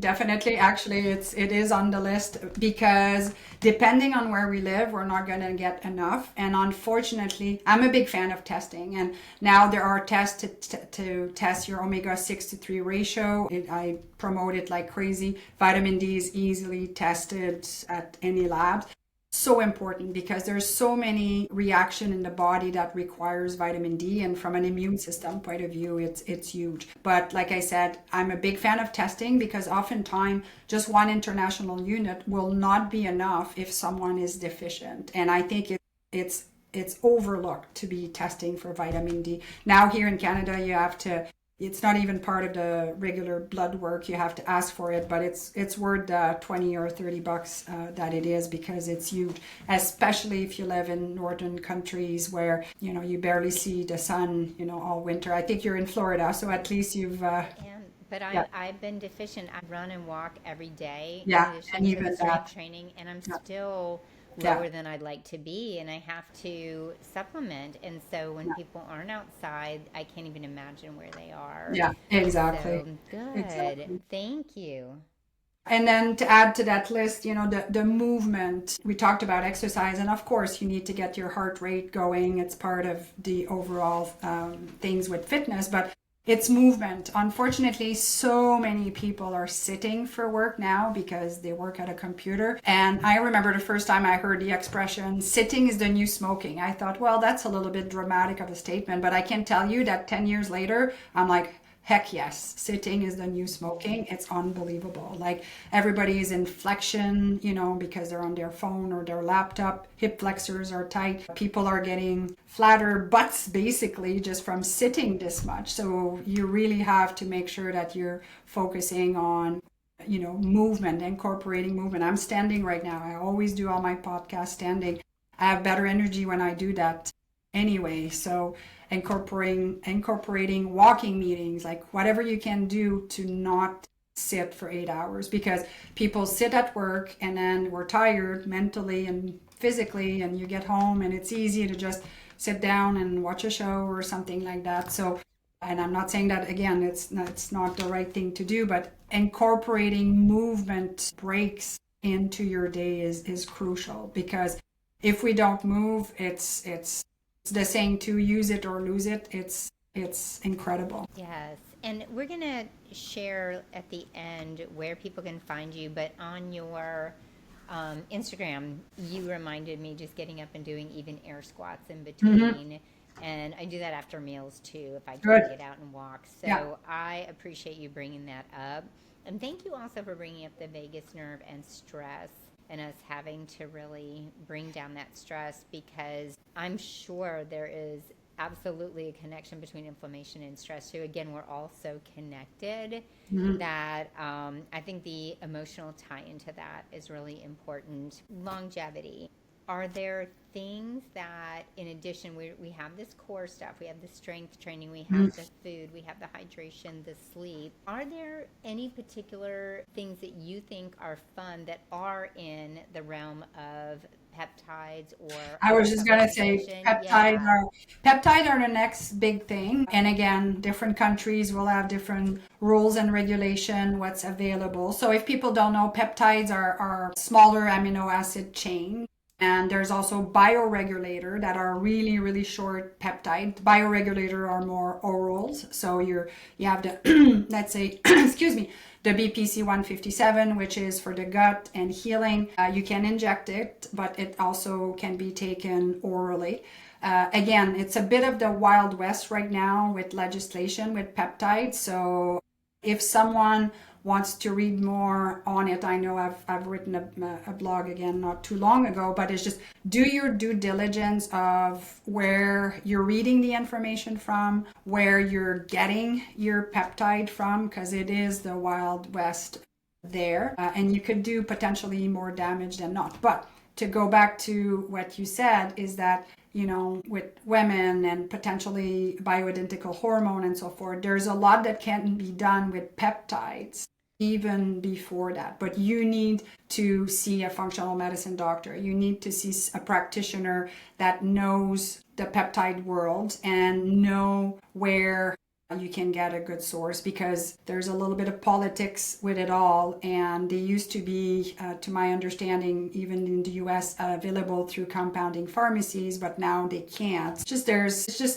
Actually, it is on the list, because depending on where we live, we're not going to get enough. And unfortunately, I'm a big fan of testing. And now there are tests to test your omega-6 to 3 ratio. I promote it like crazy. Vitamin D is easily tested at any lab. So important, because there's so many reaction in the body that requires vitamin D, and from an immune system point of view, it's huge. But like I said, I'm a big fan of testing, because oftentimes just one international unit will not be enough if someone is deficient. And I think it's overlooked to be testing for vitamin D. Now here in Canada, you have to, it's not even part of the regular blood work. You have to ask for it, but it's worth $20 or $30 that it is, because it's huge, especially if you live in northern countries where, you barely see the sun, all winter. I think you're in Florida, so at least you've... But I've been deficient. I run and walk every day. Yeah, in addition and to even the strength that. training, and I'm still lower than I'd like to be, and I have to supplement. And so when people aren't outside, I can't even imagine where they are. Yeah, exactly. So good. Exactly. Thank you. And then to add to that list, the movement. We talked about exercise, and of course you need to get your heart rate going. It's part of the overall things with fitness, but it's movement. Unfortunately, so many people are sitting for work now because they work at a computer. And I remember the first time I heard the expression, sitting is the new smoking. I thought, well, that's a little bit dramatic of a statement, but I can tell you that 10 years later, I'm like, heck yes, sitting is the new smoking. It's unbelievable. Like, everybody is in flexion, because they're on their phone or their laptop. Hip flexors are tight. People are getting flatter butts basically just from sitting this much. So you really have to make sure that you're focusing on movement, incorporating movement. I'm standing right now. I always do all my podcasts standing. I have better energy when I do that anyway. So incorporating walking meetings, like whatever you can do to not sit for 8 hours, because people sit at work and then we're tired mentally and physically, and you get home and it's easy to just sit down and watch a show or something like that. So, and I'm not saying that again, it's not the right thing to do, but incorporating movement breaks into your day is crucial, because if we don't move, it's the saying to use it or lose it. It's incredible. Yes. And we're going to share at the end where people can find you, but on your Instagram, you reminded me just getting up and doing even air squats in between. Mm-hmm. And I do that after meals too, if I can get out and walk. So I appreciate you bringing that up. And thank you also for bringing up the vagus nerve and stress, and us having to really bring down that stress, because I'm sure there is absolutely a connection between inflammation and stress too. Again, we're all so connected that I think the emotional tie into that is really important. Longevity. Are there things that, in addition, we have this core stuff, we have the strength training, we have the food, we have the hydration, the sleep. Are there any particular things that you think are fun that are in the realm of peptides? Or I was just gonna say peptides are the next big thing. And again, different countries will have different rules and regulation, what's available. So if people don't know, peptides are smaller amino acid chain. And there's also bioregulator that are really, really short peptide. Bioregulator are more orals. So you have the, let's say, excuse me, the BPC 157, which is for the gut and healing. You can inject it, but it also can be taken orally. Again, it's a bit of the Wild West right now with legislation with peptides. So if someone wants to read more on it, I know I've written a blog again not too long ago, but it's just do your due diligence of where you're reading the information from, where you're getting your peptide from, because it is the Wild West there, and you could do potentially more damage than not. But to go back to what you said is that, you know, with women and potentially bioidentical hormone and so forth, there's a lot that can be done with peptides even before that. But you need to see a functional medicine doctor. You need to see a practitioner that knows the peptide world and know where you can get a good source, because there's a little bit of politics with it all, and they used to be, to my understanding, even in the US, available through compounding pharmacies, but now they can't. It's just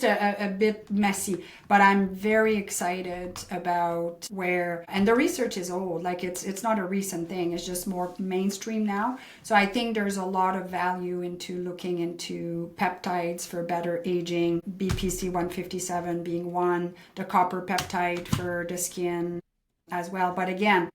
a bit messy, but I'm very excited about where, and the research is old, like it's not a recent thing, it's just more mainstream now. So I think there's a lot of value into looking into peptides for better aging, BPC 157 being one, the copper peptide for the skin as well. But again,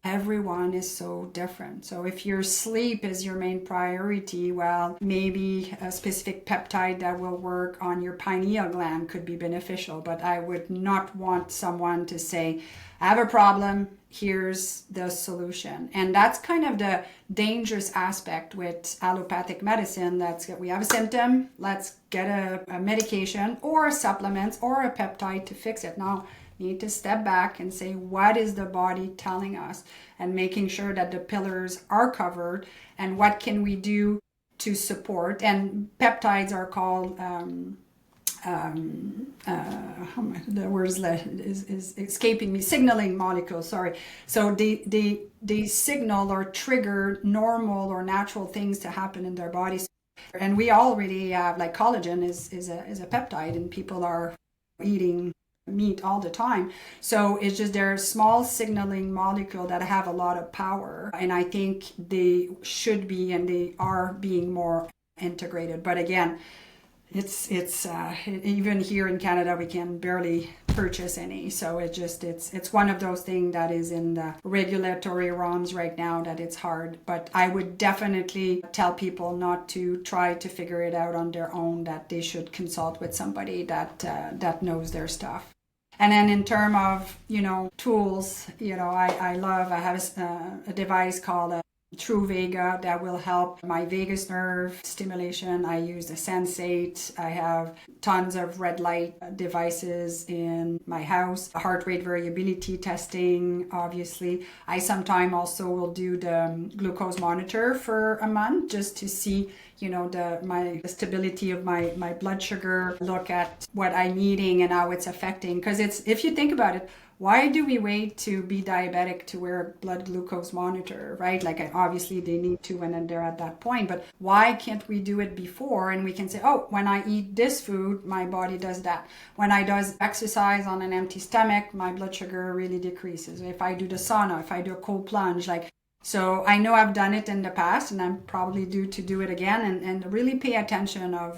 everyone is so different. So if your sleep is your main priority, well, maybe a specific peptide that will work on your pineal gland could be beneficial. But I would not want someone to say, I have a problem, here's the solution. And that's kind of the dangerous aspect with allopathic medicine. We have a symptom, let's get a medication or a supplement or a peptide to fix it. Now, you need to step back and say, what is the body telling us? And making sure that the pillars are covered, and what can we do to support? And peptides are called the words is escaping me, signaling molecules, sorry. So they signal or trigger normal or natural things to happen in their bodies. And we already have, like, collagen is a peptide, and people are eating meat all the time. So it's just, they're small signaling molecule that have a lot of power, and I think they should be, and they are being more integrated. But again, it's even here in Canada we can barely purchase any, so it's one of those things that is in the regulatory realms right now that it's hard. But I would definitely tell people not to try to figure it out on their own, that they should consult with somebody that knows their stuff. And then in terms of, you know, tools, you know, I have a device called True Vega that will help my vagus nerve stimulation. I use the Sensate. I have tons of red light devices in my house. Heart rate variability testing, obviously. I sometimes also will do the glucose monitor for a month just to see, you know, the stability of my blood sugar, look at what I'm eating and how it's affecting. Because if you think about it, why do we wait to be diabetic to wear a blood glucose monitor, right? Like, obviously they need to when they're at that point, but why can't we do it before? And we can say, oh, when I eat this food, my body does that. When I does exercise on an empty stomach, my blood sugar really decreases. If I do the sauna, if I do a cold plunge, like, so I know I've done it in the past, and I'm probably due to do it again, and really pay attention of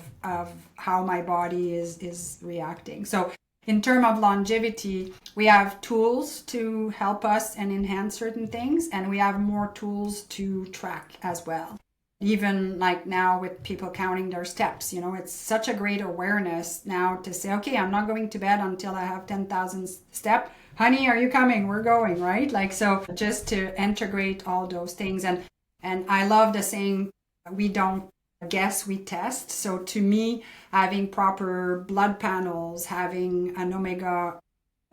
how my body is reacting. So in terms of longevity, we have tools to help us and enhance certain things, and we have more tools to track as well. Even like now with people counting their steps, you know, it's such a great awareness now to say, okay, I'm not going to bed until I have 10,000 steps. Honey, are you coming? We're going, right? Like, so just to integrate all those things. And I love the saying, we don't guess, we test. So to me, having proper blood panels, having an omega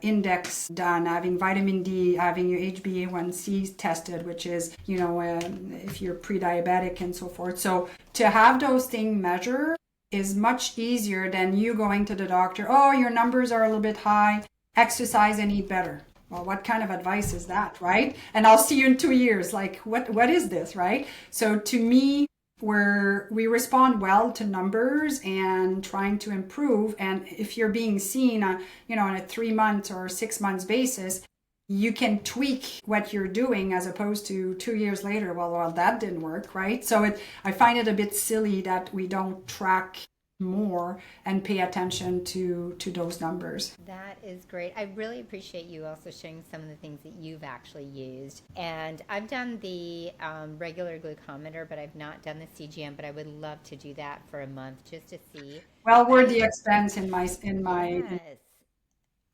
index done, having vitamin D, having your HbA1c tested, which is, you know, if you're pre-diabetic and so forth. So to have those things measured is much easier than you going to the doctor, oh, your numbers are a little bit high, exercise and eat better. Well, what kind of advice is that, right? And I'll see you in 2 years. Like, what is this, right? So to me, where we respond well to numbers and trying to improve. And if you're being seen on, on a 3 month or 6 months basis, you can tweak what you're doing as opposed to 2 years later. Well, that didn't work, right? So I find it a bit silly that we don't track more and pay attention to those numbers. That is great. I really appreciate you also sharing some of the things that you've actually used. And I've done the regular glucometer, but I've not done the CGM, but I would love to do that for a month just to see. Well, worth the expense in my Yes,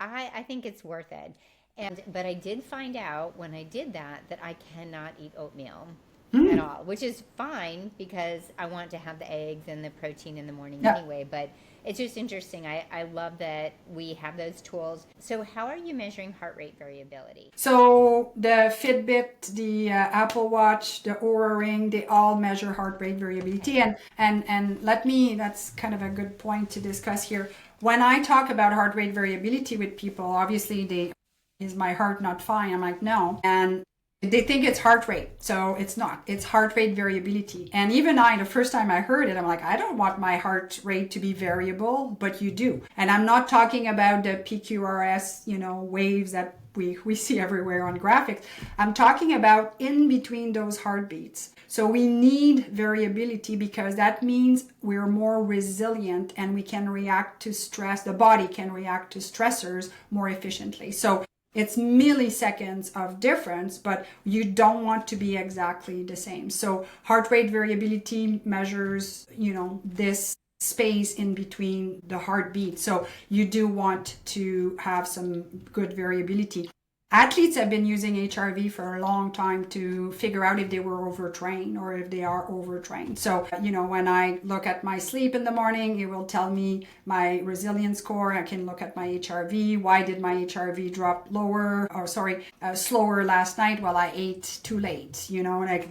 I think it's worth it. But I did find out when I did that I cannot eat oatmeal at all, which is fine because I want to have the eggs and the protein in the morning anyway. But it's just interesting. I love that we have those tools. So how are you measuring heart rate variability? So the Fitbit, the Apple Watch, the Oura Ring, they all measure heart rate variability. And that's kind of a good point to discuss here. When I talk about heart rate variability with people, obviously is my heart not fine? I'm like, no. And they think it's heart rate. So it's not. It's heart rate variability. And even the first time I heard it, I'm like, I don't want my heart rate to be variable, but you do. And I'm not talking about the PQRS, waves that we see everywhere on graphics. I'm talking about in between those heartbeats. So we need variability because that means we're more resilient and we can react to stress. The body can react to stressors more efficiently. So it's milliseconds of difference, but you don't want to be exactly the same. So heart rate variability measures, this space in between the heartbeat. So you do want to have some good variability. Athletes have been using HRV for a long time to figure out if they were overtrained or if they are overtrained. So, when I look at my sleep in the morning, it will tell me my resilience score. I can look at my HRV. Why did my HRV drop slower last night? Well, I ate too late.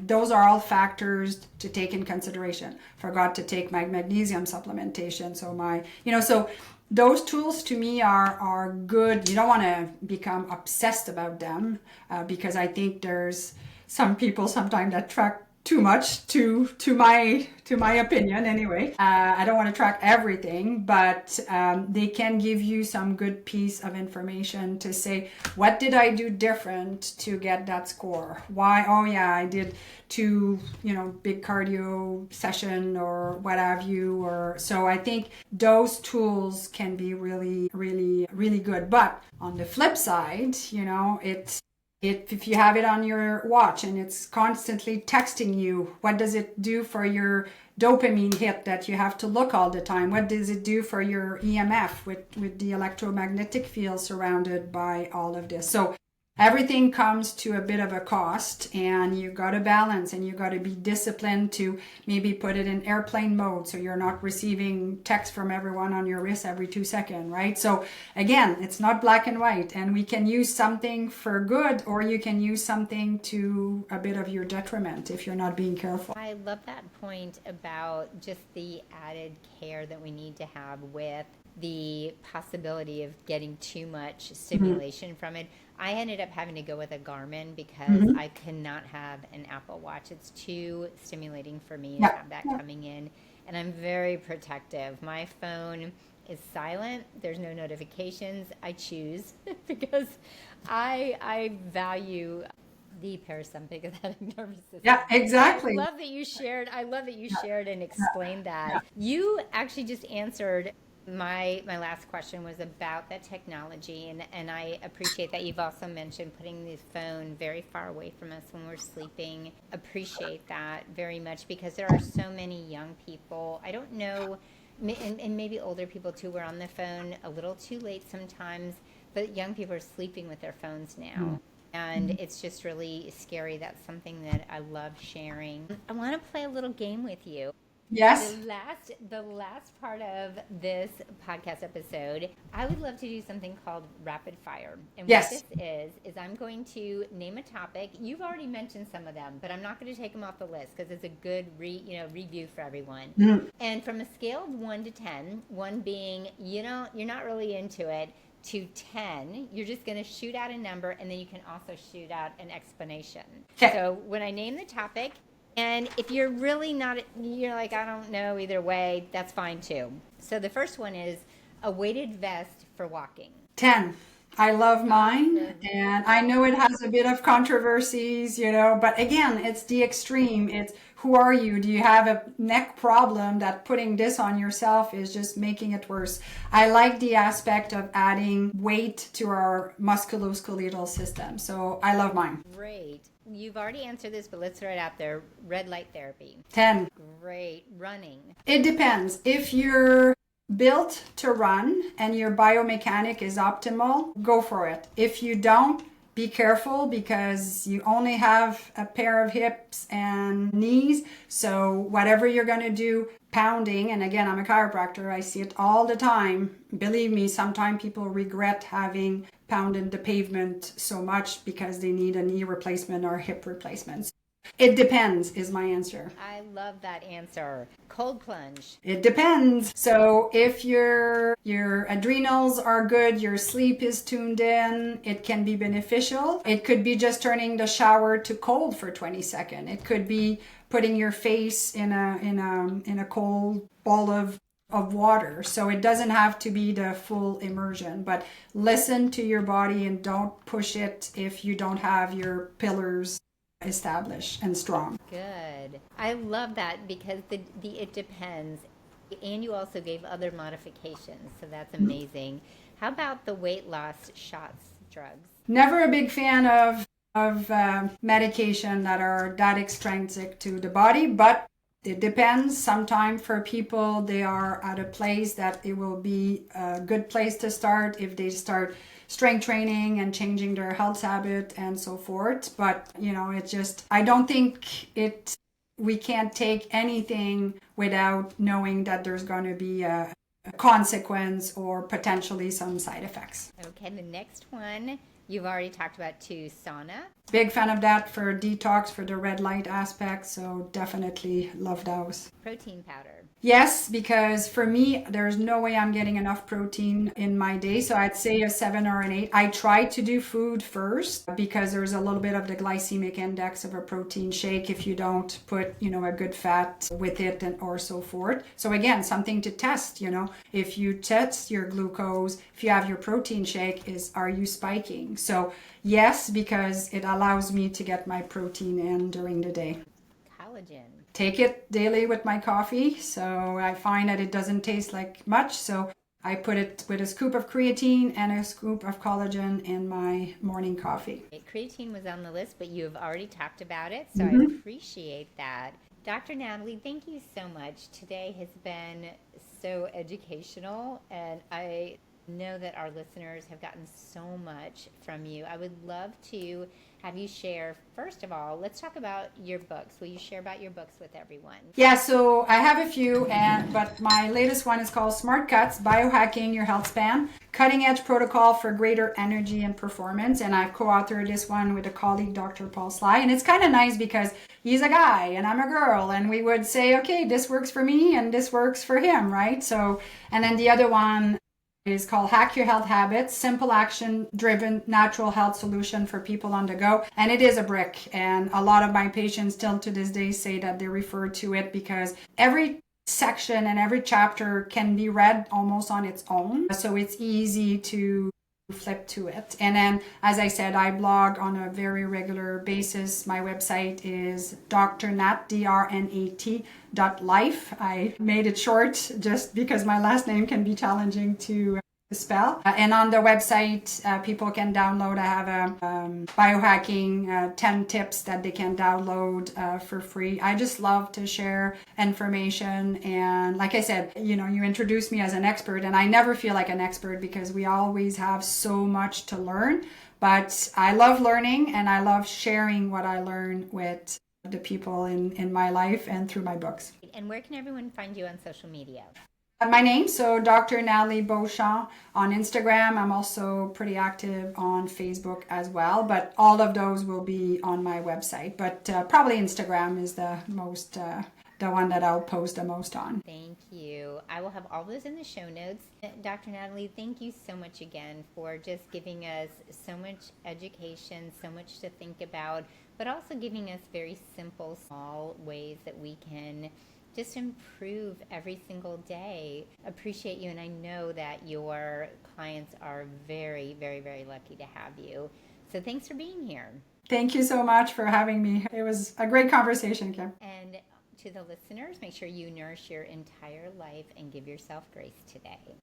Those are all factors to take in consideration. Forgot to take my magnesium supplementation. So those tools to me are good. You don't want to become obsessed about them because I think there's some people sometimes that track too much to my opinion anyway. I don't want to track everything, but they can give you some good piece of information to say, what did I do different to get that score? Why? Oh yeah, I did 2 big cardio session or what have you. Or so I think those tools can be really, really, really good. But on the flip side, if you have it on your watch and it's constantly texting you, what does it do for your dopamine hit that you have to look all the time? What does it do for your EMF with the electromagnetic field surrounded by all of this? So everything comes to a bit of a cost, and you got to balance and you got to be disciplined to maybe put it in airplane mode so you're not receiving text from everyone on your wrist every 2 seconds, right? So again, it's not black and white, and we can use something for good or you can use something to a bit of your detriment if you're not being careful. I love that point about just the added care that we need to have with the possibility of getting too much stimulation from it. I ended up having to go with a Garmin because I cannot have an Apple Watch. It's too stimulating for me to have that coming in. And I'm very protective. My phone is silent. There's no notifications. I choose because I value the parasympathetic nervous system. Yeah, exactly. I love that you shared and explained that. You actually just answered my last question was about that technology, and I appreciate that you've also mentioned putting the phone very far away from us when we're sleeping. Appreciate that very much because there are so many young people, I don't know, and maybe older people too, we're on the phone a little too late sometimes, but young people are sleeping with their phones now. And it's just really scary. That's something that I love sharing. I want to play a little game with you. Yes. The last part of this podcast episode, I would love to do something called rapid fire. And what this is I'm going to name a topic. You've already mentioned some of them, but I'm not going to take them off the list because it's a good review for everyone. And from a scale of 1 to 10, 1 being, you're not really into it, to 10, you're just going to shoot out a number, and then you can also shoot out an explanation. Okay. So when I name the topic, And if you're really not, you're like, I don't know either way, that's fine too. So the first one is a weighted vest for walking. 10. I love mine, Awesome. and I know it has a bit of controversies, you know, but again, it's the extreme. It's who are you? Do you have a neck problem that putting this on yourself is just making it worse? I like the aspect of adding weight to our musculoskeletal system, so I love mine. Great. You've already answered this, but let's throw it out there. Red light therapy. 10. Great. Running. It depends. If you're built to run and your biomechanic is optimal, go for it. If you don't, be careful because you only have a pair of hips and knees. So whatever you're going to do, pounding, and again, I'm a chiropractor, I see it all the time. Believe me, sometimes people regret having pounded the pavement so much because they need a knee replacement or hip replacement. It depends is my answer. I love that answer. Cold plunge. It depends. So if your adrenals are good, your sleep is tuned in, it can be beneficial. It could be just turning the shower to cold for 20 seconds. It could be putting your face in a cold bowl of water. So it doesn't have to be the full immersion, but listen to your body and don't push it if you don't have your pillars established and strong. Good. I love that because the it depends. And you also gave other modifications, so that's amazing. How about the weight loss shots, drugs? Never a big fan of medication that are that extrinsic to the body, but it depends. Sometimes for people, they are at a place that it will be a good place to start if they start strength training and changing their health habit and so forth. But, you know, it's just, I don't think we can't take anything without knowing that there's going to be a consequence or potentially some side effects. Okay, the next one, you've already talked about too, sauna. Big fan of that for detox, for the red light aspect. So definitely love those. Protein powder. Yes, because for me, there's no way I'm getting enough protein in my day. So I'd say a 7 or an 8. I try to do food first because there's a little bit of the glycemic index of a protein shake if you don't put, you know, a good fat with it and or so forth. So again, something to test, you know, if you test your glucose, if you have your protein shake, are you spiking? So yes, because it allows me to get my protein in during the day. Collagen. Take it daily with my coffee, so I find that it doesn't taste like much, so I put it with a scoop of creatine and a scoop of collagen in my morning coffee. Creatine was on the list, but you have already talked about it, so I appreciate that. Dr. Nathalie, thank you so much. Today has been so educational, and I know that our listeners have gotten so much from you. I would love to have you share, first of all, let's talk about your books. Will you share about your books with everyone? Yeah, so I have a few, but my latest one is called Smart Cuts, Biohacking Your Health Span, Cutting Edge Protocol for Greater Energy and Performance. And I've co-authored this one with a colleague, Dr. Paul Sly. And it's kind of nice because he's a guy and I'm a girl. And we would say, okay, this works for me and this works for him, right? So, and then the other one is called Hack Your Health Habits, Simple Action Driven Natural Health Solution for People on the Go. And it is a brick. And a lot of my patients still to this day say that they refer to it because every section and every chapter can be read almost on its own. So it's easy to flip to it. And then, as I said, I blog on a very regular basis. My website is drnat, drnat.life. I made it short just because my last name can be challenging to spell. And on the website, people can download. I have a biohacking 10 tips that they can download for free. I just love to share information. And like I said, you know, you introduced me as an expert, and I never feel like an expert because we always have so much to learn. But I love learning and I love sharing what I learn with the people in my life and through my books. And where can everyone find you on social media? My name, so Dr. Nathalie Beauchamp on Instagram. I'm also pretty active on Facebook as well, but all of those will be on my website. But probably Instagram is the most, the one that I'll post the most on. Thank you. So I will have all those in the show notes. Dr. Nathalie, thank you so much again for just giving us so much education, so much to think about, but also giving us very simple, small ways that we can just improve every single day. Appreciate you, and I know that your clients are very, very, very lucky to have you. So thanks for being here. Thank you so much for having me. It was a great conversation, Kim. And to the listeners, make sure you nourish your entire life and give yourself grace today.